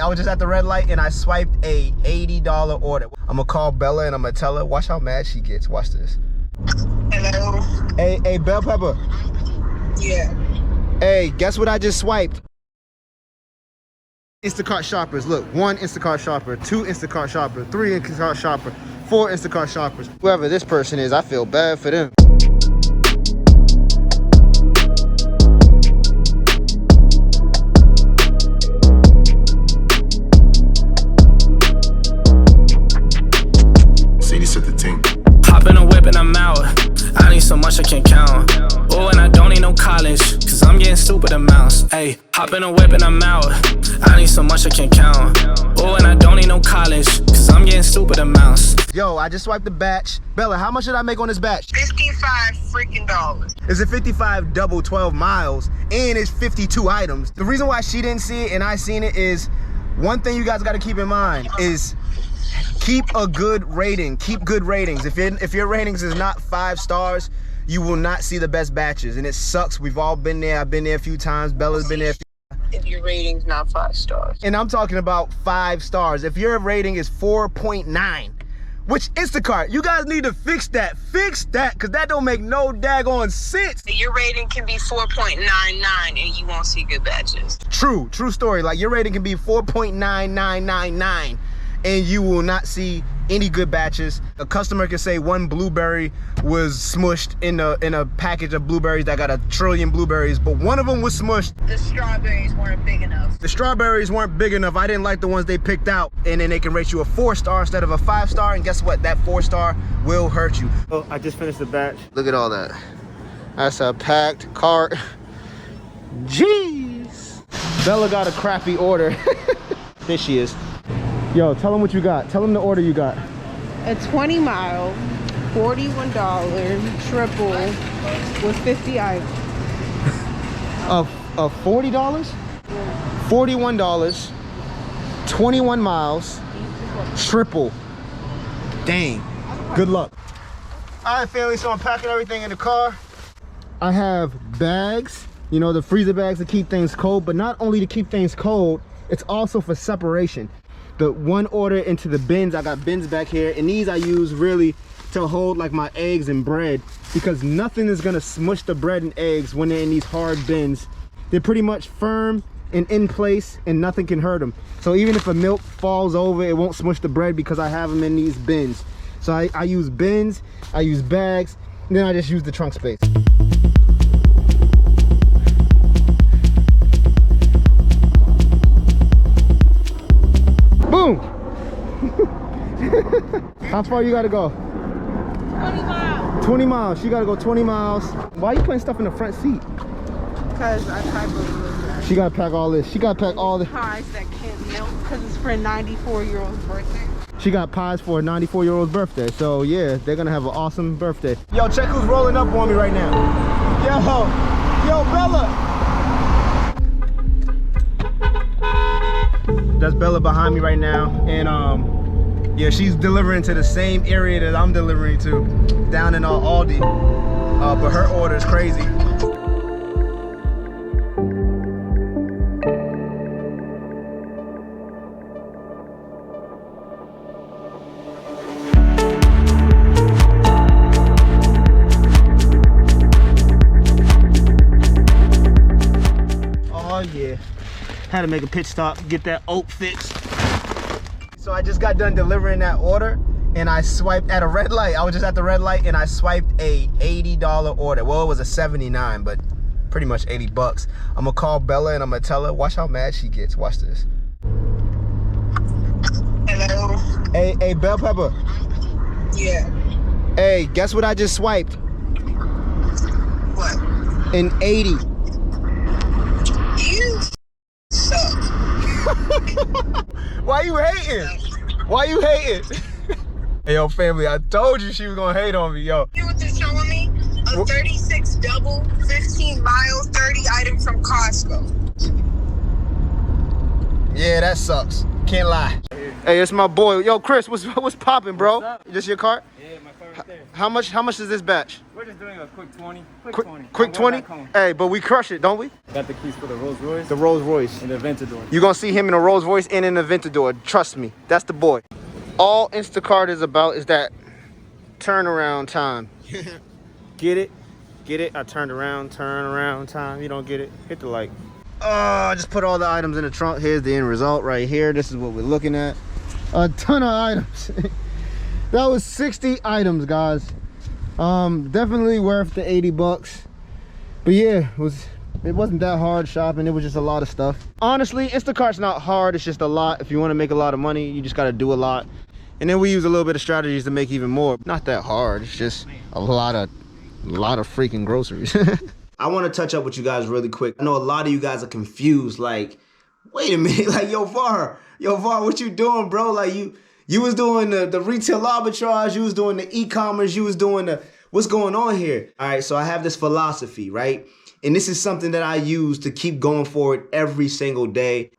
was just at the red light and I swiped a $80 order. I'm gonna call Bella and I'm gonna tell her. Watch how mad she gets. Watch this. Hello? Hey, Bell Pepper. Yeah. Hey, guess what I just swiped? Instacart shoppers. Look, 1 Instacart shopper, 2 Instacart shopper, 3 Instacart shopper, 4 Instacart shoppers. Whoever this person is, I feel bad for them. Hop in a whip and I'm out. I need so much I can't count. Oh, and I don't need no college, cause I'm getting stupid amounts. Hey, hop in a whip and I'm out. I need so much I can't count. Oh, and I don't need no college, cause I'm getting stupid amounts. Yo, I just swiped the batch. Bella, how much did I make on this batch? 55 freaking dollars. It's a 55 double 12 miles and it's 52 items. The reason why she didn't see it and I seen it is, one thing you guys gotta keep in mind is keep a good rating. Keep good ratings. If your ratings is not 5 stars, you will not see the best batches. And it sucks. We've all been there. I've been there a few times. Bella's been there a few times. If your rating's not 5 stars. And I'm talking about 5 stars. If your rating is 4.9, which Instacart, you guys need to fix that. Fix that, because that don't make no daggone sense. Your rating can be 4.99 and you won't see good batches. True story. Like, your rating can be 4.9999 and you will not see any good batches. A customer can say 1 blueberry was smushed in a package of blueberries that got 1 trillion blueberries, but 1 of them was smushed. The strawberries weren't big enough. The strawberries weren't big enough. I didn't like the ones they picked out, and then they can rate you a 4-star instead of a 5-star, and guess what? That 4-star will hurt you. Oh, I just finished the batch. Look at all that. That's a packed cart. Jeez. Bella got a crappy order. There she is. Yo, tell them what you got. Tell them the order you got. A 20 mile, $41 triple with 50 items. Of $40? $41, 21 miles, triple. Dang. Good luck. All right, family, so I'm packing everything in the car. I have bags, you know, the freezer bags to keep things cold, but not only to keep things cold, it's also for separation. The 1 order into the bins, I got bins back here, and these I use really to hold like my eggs and bread, because nothing is gonna smush the bread and eggs when they're in these hard bins. They're pretty much firm and in place and nothing can hurt them. So even if a milk falls over, it won't smush the bread because I have them in these bins. So I use bins, I use bags, and then I just use the trunk space. Boom! How far you gotta go? 20 miles. 20 miles. She gotta go 20 miles. Why are you putting stuff in the front seat? Because I tried to She gotta pack all this. She gotta pack all this. pies that can't melt because it's for a 94-year-old's birthday. She got pies for a 94-year-old's birthday. So yeah, they're gonna have an awesome birthday. Yo, check who's rolling up on me right now. Yo, Bella. That's Bella behind me right now, and yeah, she's delivering to the same area that I'm delivering to, down in Aldi, but her order is crazy. Oh yeah. Had to make a pit stop, get that oat fixed. So I just got done delivering that order and I swiped at a red light. I was just at the red light and I swiped a $80 order. Well, it was a 79, but pretty much 80 bucks. I'm gonna call Bella and I'm gonna tell her. Watch how mad she gets. Watch this. Hello? Hey, Bell Pepper. Yeah. Hey, guess what I just swiped? What? An 80. You suck. Why you hating? Why you hating? Hey, yo, family, I told you she was gonna hate on me, yo. You know what they're showing me? A 36 double, 15 miles, 30 item from Costco. Yeah, that sucks. Can't lie. Hey, it's my boy. Yo, Chris, what's popping, bro? What's up? Just your cart? Yeah, my car. How much is this batch? We're just doing a quick 20. Quick 20? Hey, but we crush it, don't we? Got the keys for the Rolls Royce. The Rolls Royce. And the Aventador. You're gonna see him in a Rolls Royce and in a Aventador. Trust me, that's the boy. All Instacart is about is that turnaround time. Get it? Get it? I turned around, turn around time. You don't get it? Hit the like. I just put all the items in the trunk. Here's the end result right here. This is what we're looking at. A ton of items. That was 60 items, guys. Definitely worth the 80 bucks. But yeah, it wasn't that hard shopping. It was just a lot of stuff. Honestly, Instacart's not hard. It's just a lot. If you want to make a lot of money, you just got to do a lot. And then we use a little bit of strategies to make even more. Not that hard. It's just a lot of freaking groceries. I want to touch up with you guys really quick. I know a lot of you guys are confused. Like, wait a minute. Like, yo, Var, what you doing, bro? Like, you was doing the retail arbitrage. You was doing the e-commerce. You was doing what's going on here? All right, so I have this philosophy, right? And this is something that I use to keep going forward every single day.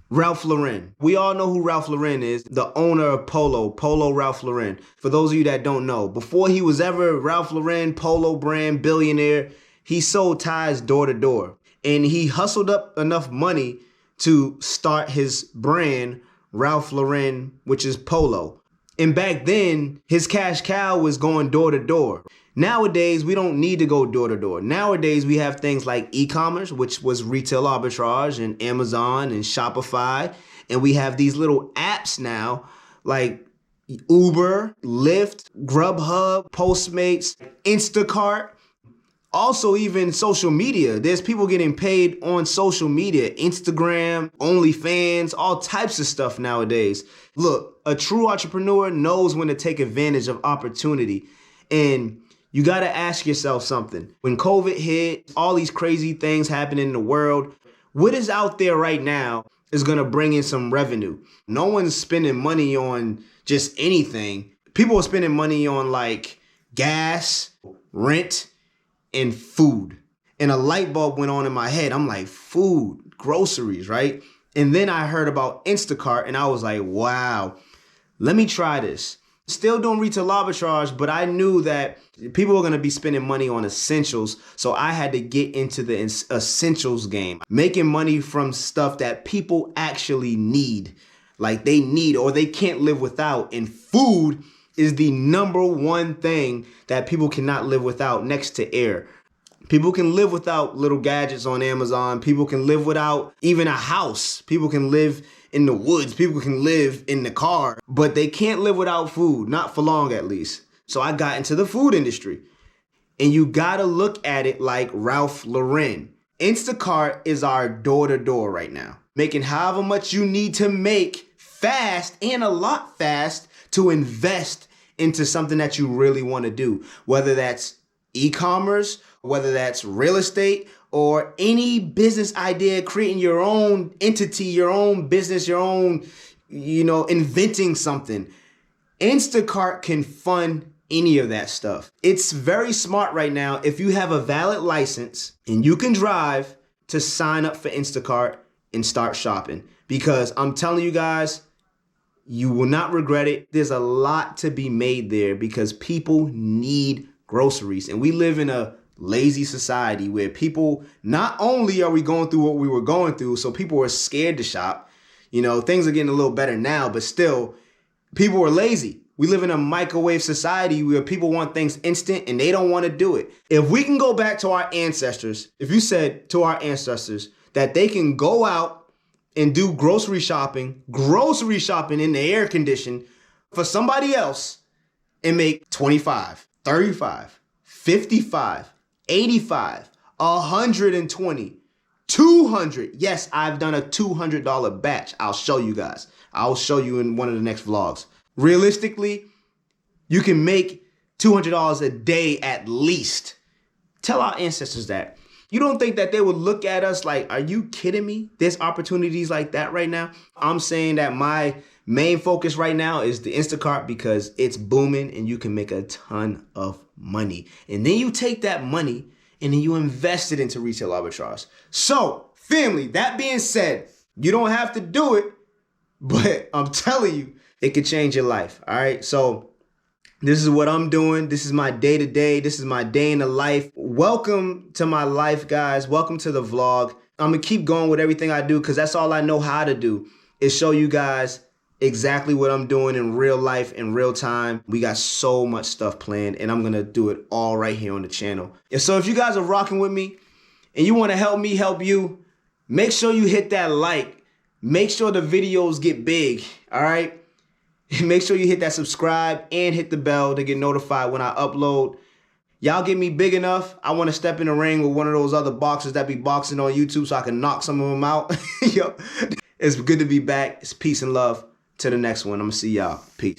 Ralph Lauren. We all know who Ralph Lauren is, the owner of Polo Ralph Lauren. For those of you that don't know, before he was ever Ralph Lauren, Polo brand billionaire, he sold ties door to door. And he hustled up enough money to start his brand, Ralph Lauren, which is Polo. And back then, his cash cow was going door to door. Nowadays, we don't need to go door to door. Nowadays, we have things like e-commerce, which was retail arbitrage, and Amazon and Shopify. And we have these little apps now like Uber, Lyft, Grubhub, Postmates, Instacart. Also, even social media. There's people getting paid on social media, Instagram, OnlyFans, all types of stuff nowadays. Look, a true entrepreneur knows when to take advantage of opportunity. And you got to ask yourself something. When COVID hit, all these crazy things happening in the world, what is out there right now is going to bring in some revenue? No one's spending money on just anything. People are spending money on like gas, rent, and food. And a light bulb went on in my head. I'm like, food, groceries, right? And then I heard about Instacart and I was like, wow, let me try this. Still doing retail arbitrage, but I knew that people were going to be spending money on essentials. So I had to get into the essentials game, making money from stuff that people actually need, like they need or they can't live without. And food is the number one thing that people cannot live without next to air. People can live without little gadgets on Amazon. People can live without even a house. People can live in the woods. People can live in the car, but they can't live without food, not for long at least. So I got into the food industry. And you gotta look at it like Ralph Lauren. Instacart is our door-to-door right now, making however much you need to make fast and a lot fast to invest into something that you really want to do, whether that's e-commerce, whether that's real estate, or any business idea, creating your own entity, your own business, your own, inventing something. Instacart can fund any of that stuff. It's very smart right now if you have a valid license and you can drive to sign up for Instacart and start shopping. Because I'm telling you guys, you will not regret it. There's a lot to be made there because people need groceries. And we live in a lazy society where people, not only are we going through what we were going through, so people are scared to shop. Things are getting a little better now, but still, people are lazy. We live in a microwave society where people want things instant and they don't want to do it. If we can go back to our ancestors, if you said to our ancestors that they can go out and do grocery shopping in the air condition for somebody else and make 25, 35, 55, 85, 120, 200. Yes, I've done a $200 batch. I'll show you guys. I'll show you in one of the next vlogs. Realistically, you can make $200 a day at least. Tell our ancestors that. You don't think that they would look at us like, are you kidding me? There's opportunities like that right now. I'm saying that my main focus right now is the Instacart because it's booming and you can make a ton of money. And then you take that money and then you invest it into retail arbitrage. So, family, that being said, you don't have to do it, but I'm telling you, it could change your life. All right. So This is what I'm doing. This is my day to day. This is my day in the life. Welcome to my life, guys. Welcome to the vlog. I'm going to keep going with everything I do because that's all I know how to do is show you guys exactly what I'm doing in real life, in real time. We got so much stuff planned and I'm going to do it all right here on the channel. And so if you guys are rocking with me and you want to help me help you, make sure you hit that like. Make sure the videos get big, all right? Make sure you hit that subscribe and hit the bell to get notified when I upload. Y'all get me big enough. I want to step in the ring with one of those other boxers that be boxing on YouTube so I can knock some of them out. Yo, it's good to be back. It's peace and love. To the next one. I'm going to see y'all. Peace.